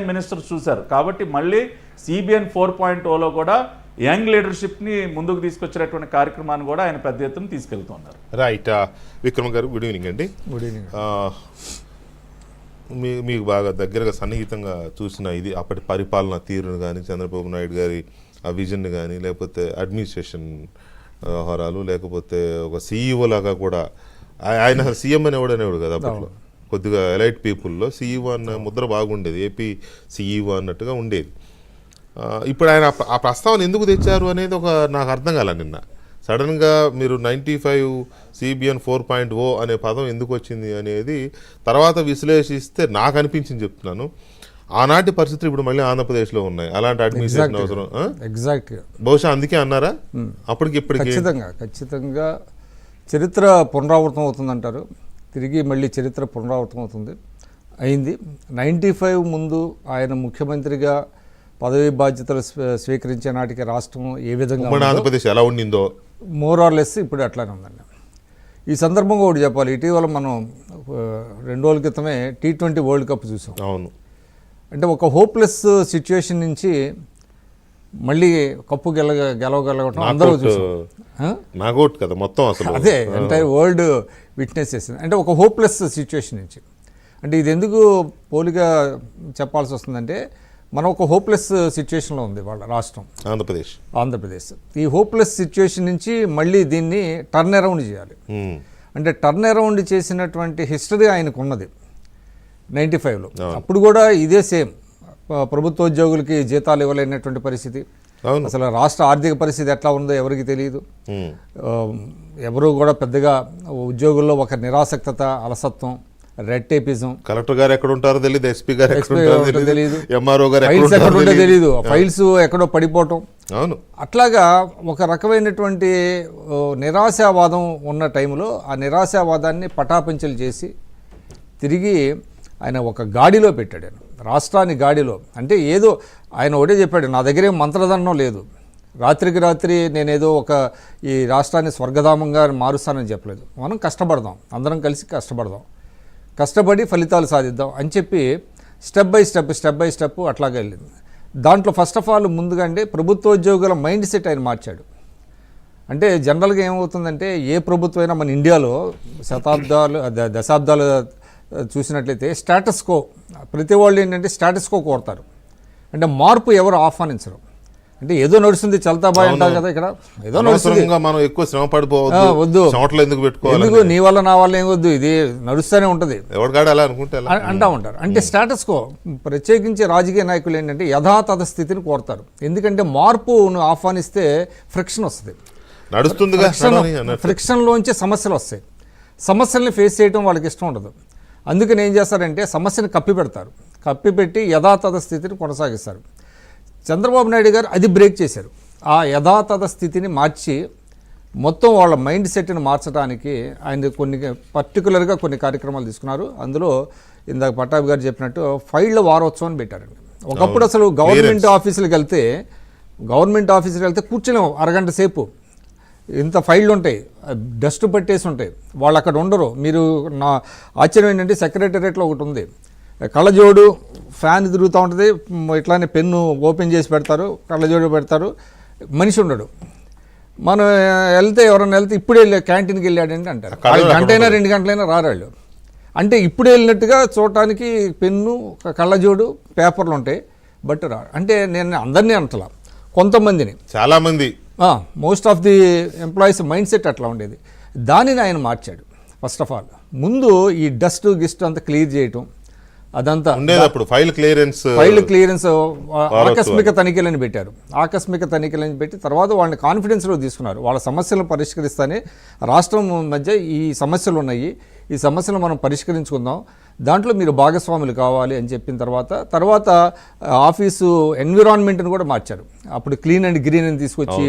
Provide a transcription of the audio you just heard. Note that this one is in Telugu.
మినిస్టర్ చూశారు. కాబట్టి మళ్ళీ CBN 4.0లో కూడా యంగ్ లీడర్షిప్ని ముందుకు తీసుకొచ్చేటటువంటి కార్యక్రమాన్ని కూడా ఆయన పెద్ద ఎత్తున తీసుకెళ్తున్నారు. రైట్. విక్రమ్ గారు, గుడ్ ఈవినింగ్ అండి. Good evening. మీకు బాగా దగ్గరగా సన్నిహితంగా చూసిన ఇది అప్పటి పరిపాలన తీరును కానీ, చంద్రబాబు నాయుడు గారి ఆ విజన్ కానీ, లేకపోతే అడ్మినిస్ట్రేషన్ వ్యవహారాలు, లేకపోతే ఒక CEO లాగా కూడా ఆయన అసలు సీఎం అనేవాడు కదా అప్పట్లో. కొద్దిగా ఎలైట్ పీపుల్లో CEO అన్న ముద్ర బాగుండేది, ఏపీ CEO అన్నట్టుగా ఉండేది. ఇప్పుడు ఆయన ఆ ప్రస్తావన ఎందుకు తెచ్చారు అనేది ఒక నాకు అర్థం కాల. నిన్న సడన్గా మీరు 95 CBN 4.0 అనే పదం ఎందుకు వచ్చింది అనేది తర్వాత విశ్లేషిస్తే నాకు అనిపించింది చెప్తున్నాను. ఆనాటి పరిస్థితులు ఇప్పుడు మళ్ళీ ఆంధ్రప్రదేశ్లో ఉన్నాయి. అలాంటి అడ్మినిస్ట్రేషన్ అవసరం. ఎగ్జాక్ట్గా బహుశా అందుకే అన్నారా అప్పటికి ఇప్పటికి? ఖచ్చితంగా చరిత్ర పునరావృతం అవుతుందంటారు. తిరిగి మళ్ళీ చరిత్ర పునరావృతం అయింది. 95 ముందు ఆయన ముఖ్యమంత్రిగా పదవి బాధ్యతలు స్వీకరించే నాటికి రాష్ట్రం ఏ విధంగా ఆంధ్రప్రదేశ్ ఎలా ఉండిందో మోర్ ఆర్ లెస్ ఇప్పుడు అట్లానే ఉందండి. ఈ సందర్భంగా ఒకటి చెప్పాలి. ఇటీవల మనం 2 రోజుల క్రితమే T20 వరల్డ్ కప్ చూసాం. అవును. అంటే ఒక హోప్లెస్ సిచ్యువేషన్ నుంచి మళ్ళీ కప్పు గెలవగలగటం అందరూ చూసాం. నాగౌట్ కదా మొత్తం, అసలు అదే ఎంటైర్ వరల్డ్ విట్నెస్ చేసింది. అంటే ఒక హోప్లెస్ సిచ్యువేషన్ నుంచి. అంటే ఇది ఎందుకు పోలిగా చెప్పాల్సి వస్తుందంటే, మనం ఒక హోప్లెస్ సిచ్యువేషన్లో ఉంది వాళ్ళ రాష్ట్రం ఆంధ్రప్రదేశ్. ఈ హోప్లెస్ సిచ్యువేషన్ నుంచి మళ్ళీ దీన్ని టర్న్ అరౌండ్ చేయాలి. అంటే టర్న్ అరౌండ్ చేసినటువంటి హిస్టరీ ఆయనకు ఉన్నది 95లో. అప్పుడు కూడా ఇదే సేమ్, ప్రభుత్వ ఉద్యోగులకి జీతాలు ఇవ్వలేనటువంటి పరిస్థితి. అసలు రాష్ట్ర ఆర్థిక పరిస్థితి ఎట్లా ఉందో ఎవరికి తెలియదు. ఎవరు కూడా పెద్దగా ఉద్యోగుల్లో ఒక నిరాసక్తత, అలసత్వం, రెడ్ టేపిజం. కలెక్టర్ గారు ఎక్కడ ఉంటారో తెలియదు, SP గారు తెలియదు, MRO గారు తెలియదు, ఫైల్స్ ఎక్కడో పడిపోవటం. అవును. అట్లాగా ఒక రకమైనటువంటి నిరాశావాదం ఉన్న టైంలో ఆ నిరాశావాదాన్ని పటాపంచలు చేసి తిరిగి ఆయన ఒక గాడిలో పెట్టాడు. ఆయన రాష్ట్రాన్ని గాడిలో. అంటే ఏదో ఆయన ఒకటే చెప్పాడు, నా దగ్గర ఏం మంత్రదండం లేదు, రాత్రికి రాత్రి నేనేదో ఈ రాష్ట్రాన్ని స్వర్గధామంగా మారుస్తానని చెప్పలేదు. మనం కష్టపడదాం, అందరం కలిసి కష్టపడి ఫలితాలు సాధిద్దాం అని చెప్పి స్టెప్ బై స్టెప్ అట్లాగే వెళ్ళింది. దాంట్లో ఫస్ట్ ఆఫ్ ఆల్ ముందుగా అంటే ప్రభుత్వోద్యోగుల మైండ్ సెట్ ఆయన మార్చాడు. అంటే జనరల్గా ఏమవుతుందంటే, ఏ ప్రభుత్వం అయినా మన ఇండియాలో దశాబ్దాలు చూసినట్లయితే స్టేటస్ కో, ప్రతి వాళ్ళు ఏంటంటే స్టేటస్ కో కోరుతారు. అంటే మార్పు ఎవరు ఆహ్వానించరు. అంటే ఏదో నడుస్తుంది చల్తాబాయ్ అంటారు కదా, ఇక్కడ ఏదో నడుస్తుంది, మనం ఎక్కువ శ్రమ పడిపోవద్దు, ఎందుకు నీ వల్ల నా వల్ల ఏం వద్దు, ఇది నడుస్తూనే ఉంటుంది అంటా ఉంటారు. అంటే స్టేటస్ కో, ప్రత్యేకించి రాజకీయ నాయకులు ఏంటంటే యథాతథ స్థితిని కోరుతారు. ఎందుకంటే మార్పును ఆహ్వానిస్తే ఫ్రిక్షన్ వస్తుంది, ఫ్రిక్షన్లోంచి సమస్యలు వస్తాయి. సమస్యల్ని ఫేస్ చేయడం వాళ్ళకి ఇష్టం ఉండదు. అందుకని ఏం చేస్తారంటే సమస్యను కప్పిపెట్టి యథాతథ స్థితిని కొనసాగిస్తారు. చంద్రబాబు నాయుడు గారు అది బ్రేక్ చేశారు. ఆ యథాతథ స్థితిని మార్చి మొత్తం వాళ్ళ మైండ్ సెట్ని మార్చడానికి ఆయన పర్టికులర్గా కొన్ని కార్యక్రమాలు తీసుకున్నారు. అందులో ఇందాక పట్టాభి గారు చెప్పినట్టు ఫైళ్ళ వారోత్సవం పెట్టారండి. ఒకప్పుడు అసలు గవర్నమెంట్ ఆఫీసులకు వెళ్తే కూర్చోలేము అరగంట సేపు. ఇంత ఫైళ్ళు ఉంటాయి, డస్ట్ పట్టేసి ఉంటాయి, వాళ్ళు అక్కడ ఉండరు. మీరు నా ఆశ్చర్యం ఏంటంటే, సెక్రటేరియట్లో ఒకటి ఉంది, కళ్ళజోడు ఫ్యాన్ తిరుగుతూ ఉంటుంది, ఇట్లానే పెన్ను ఓపెన్ చేసి పెడతారు, కళ్ళజోడు పెడతారు, మనిషి ఉండడు. మనం ఎవరైనా వెళ్తే ఇప్పుడే క్యాంటీన్కి వెళ్ళాడంటే అంటారు. గంటైనా 2 గంటలైనా రారాళ్ళు. అంటే ఇప్పుడే వెళ్ళినట్టుగా చూడటానికి పెన్ను, కళ్ళజోడు, పేపర్లు ఉంటాయి, బట్ అంటే నేను అందరినీ అంటలా, కొంతమందిని, చాలామంది, most of the employees mind set అట్లా ఉండేది. దానిని ఆయన మార్చాడు. ఫస్ట్ ఆఫ్ ఆల్ ముందు ఈ డస్ట్ అంతా క్లియర్ చేయటం, అదంతా ఫైల్ క్లియరెన్స్ ఆకస్మిక తనిఖీలని పెట్టి తర్వాత వాళ్ళని కాన్ఫిడెన్స్లో తీసుకున్నారు. వాళ్ళ సమస్యలను పరిష్కరిస్తానే రాష్ట్రం మధ్య ఈ సమస్యలు ఉన్నాయి, ఈ సమస్యలు మనం పరిష్కరించుకుందాం, దాంట్లో మీరు భాగస్వాములు కావాలి అని చెప్పిన తర్వాత ఆఫీసు ఎన్విరాన్మెంట్ని కూడా మార్చారు. అప్పుడు క్లీన్ అండ్ గ్రీన్ అని తీసుకొచ్చి